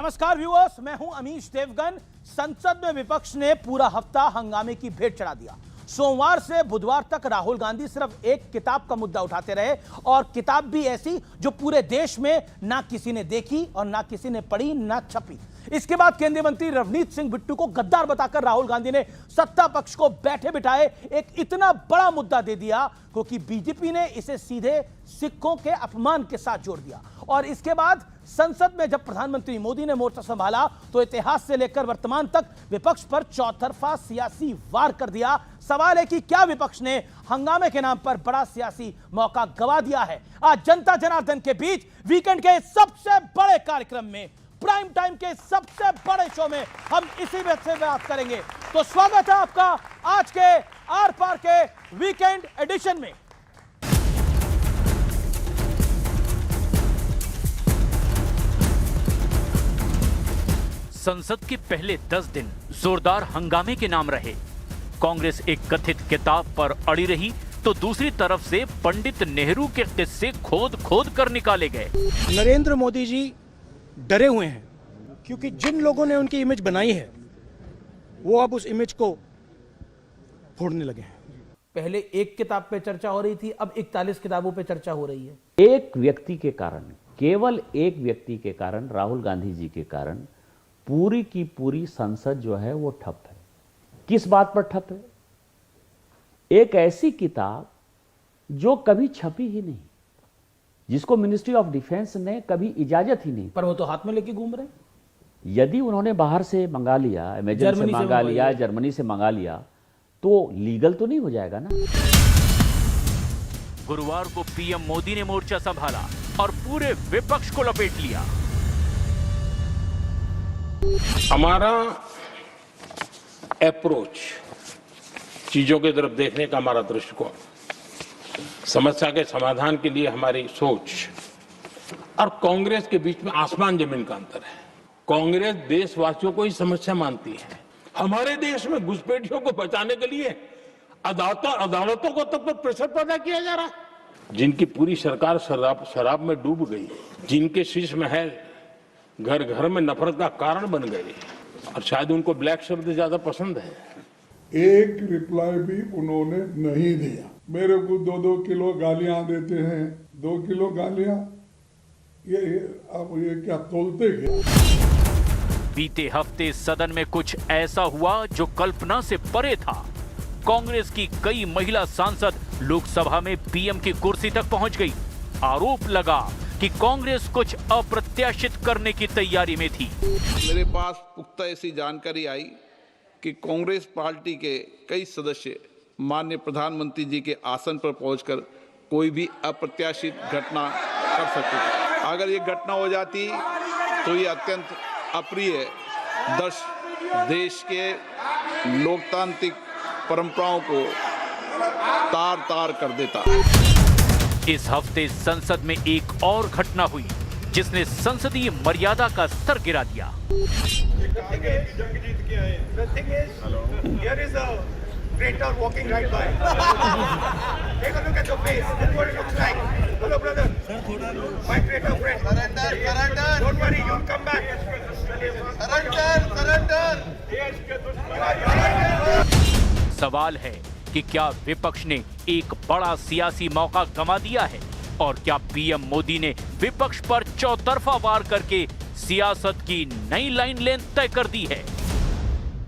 नमस्कार व्यूअर्स, मैं हूं अमीश देवगन। संसद में विपक्ष ने पूरा हफ्ता हंगामे की भेंट चढ़ा दिया। सोमवार से बुधवार तक राहुल गांधी सिर्फ एक किताब का मुद्दा उठाते रहे, और किताब भी ऐसी जो पूरे देश में ना किसी ने देखी और ना किसी ने पढ़ी, ना छपी। इसके बाद केंद्रीय मंत्री रवनीत सिंह बिट्टू को गद्दार बताकर राहुल गांधी ने सत्ता पक्ष को बैठे बिठाए एक इतना बड़ा मुद्दा दे दिया क्योंकि बीजेपी ने इसे सीधे सिखों के अपमान के साथ जोड़ दिया। और इसके बाद संसद में जब प्रधानमंत्री मोदी ने मोर्चा संभाला तो इतिहास से लेकर वर्तमान तक विपक्ष पर चौतरफा सियासी वार कर दिया। सवाल है कि क्या विपक्ष ने हंगामे के नाम पर बड़ा सियासी मौका गंवा दिया है? आज जनता जनार्दन के बीच वीकेंड के सबसे बड़े कार्यक्रम में, प्राइम टाइम के सबसे बड़े शो में हम इसी बात से बात करेंगे। तो स्वागत है आपका आज के आर पार के वीकेंड एडिशन में। संसद के पहले 10 दिन जोरदार हंगामे के नाम रहे। कांग्रेस एक कथित किताब पर अड़ी रही तो दूसरी तरफ से पंडित नेहरू के किस्से खोद खोद कर निकाले गए। नरेंद्र मोदी जी डरे हुए हैं क्योंकि जिन लोगों ने उनकी इमेज बनाई है वो अब उस इमेज को फोड़ने लगे हैं। पहले एक किताब पे चर्चा हो रही थी, अब 41 किताबों पे चर्चा हो रही है। एक व्यक्ति के कारण, केवल एक व्यक्ति के कारण, राहुल गांधी जी के कारण पूरी की पूरी संसद जो है वो ठप है। किस बात पर ठप है? एक ऐसी किताब जो कभी छपी ही नहीं, जिसको मिनिस्ट्री ऑफ डिफेंस ने कभी इजाजत ही नहीं। पर वो तो हाथ में लेके घूम रहे हैं। यदि उन्होंने बाहर से मंगा लिया, अमेजन से मंगा लिया, जर्मनी से मंगा लिया, तो लीगल तो नहीं हो जाएगा ना। गुरुवार को पीएम मोदी ने मोर्चा संभाला और पूरे विपक्ष को लपेट लिया। हमारा अप्रोच, चीजों की तरफ देखने का हमारा दृष्टिकोण, समस्या के समाधान के लिए हमारी सोच और कांग्रेस के बीच में आसमान जमीन का अंतर है। कांग्रेस देशवासियों को ही समस्या मानती है। हमारे देश में घुसपैठियों को बचाने के लिए अदालतों को तब तक प्रेशर पैदा किया जा रहा है। जिनकी पूरी सरकार शराब में डूब गई, जिनके शीश महल घर घर में नफरत का कारण बन गए, और शायद उनको ब्लैक शब्द ज्यादा पसंद है। एक रिप्लाई भी उन्होंने नहीं दिया। मेरे को 2-2 किलो गालियां देते हैं। 2 किलो गालियां, ये क्या तोलते क्या? बीते हफ्ते सदन में कुछ ऐसा हुआ जो कल्पना से परे था। कांग्रेस की कई महिला सांसद लोकसभा में पीएम की कुर्सी तक पहुंच गई। आरोप लगा कि कांग्रेस कुछ अप्रत्याशित करने की तैयारी में थी। मेरे पास पुख्ता ऐसी जानकारी आई कि कांग्रेस पार्टी के कई सदस्य माननीय प्रधानमंत्री जी के आसन पर पहुंचकर कोई भी अप्रत्याशित घटना कर सकते थे। अगर ये घटना हो जाती तो ये अत्यंत अप्रिय देश के लोकतांत्रिक परंपराओं को तार तार कर देता। इस हफ्ते संसद में एक और घटना हुई जिसने संसदीय मर्यादा का स्तर गिरा दिया। सवाल है कि क्या विपक्ष ने एक बड़ा सियासी मौका गंवा दिया है, और क्या पीएम मोदी ने विपक्ष पर चौतरफा वार करके सियासत की नई लाइन लेंथ तय कर दी है?